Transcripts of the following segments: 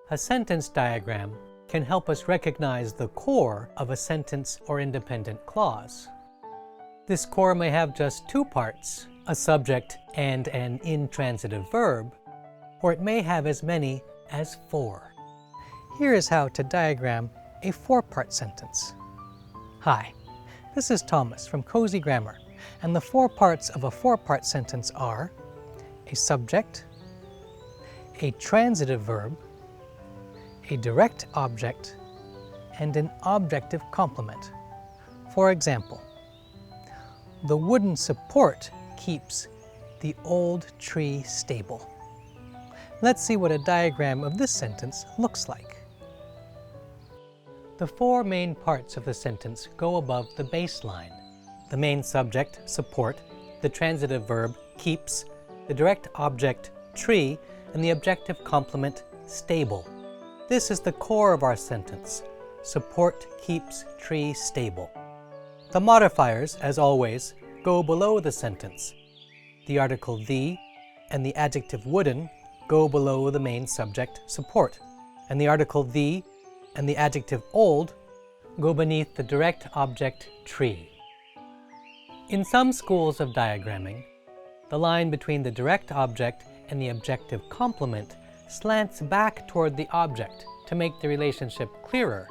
A sentence diagram can help us recognize the core of a sentence or independent clause. This core may have just two parts, a subject and an intransitive verb, or it may have as many as four. Here is how to diagram a four-part sentence. Hi, this is Thomas from Cozy Grammar, and the four parts of a four-part sentence are a subject, a transitive verb, a direct object, and an objective complement. For example, the wooden support keeps the old tree stable. Let's see what a diagram of this sentence looks like. The four main parts of the sentence go above the baseline. The main subject, support, the transitive verb, keeps, the direct object, tree, and the objective complement, stable. This is the core of our sentence. Support keeps tree stable. The modifiers, as always, go below the sentence. The article the and the adjective wooden go below the main subject, support, and the article the and the adjective old go beneath the direct object, tree. In some schools of diagramming, the line between the direct object and the objective complement slants back toward the object to make the relationship clearer.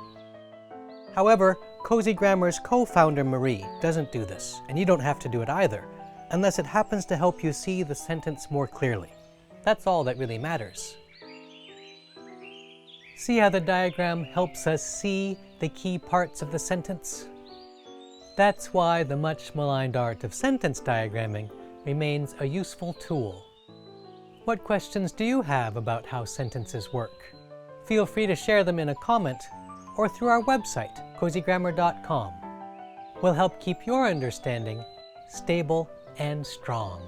However, Cozy Grammar's co-founder Marie doesn't do this, and you don't have to do it either, unless it happens to help you see the sentence more clearly. That's all that really matters. See how the diagram helps us see the key parts of the sentence? That's why the much maligned art of sentence diagramming remains a useful tool. What questions do you have about how sentences work? Feel free to share them in a comment or through our website, cozygrammar.com. We'll help keep your understanding stable and strong.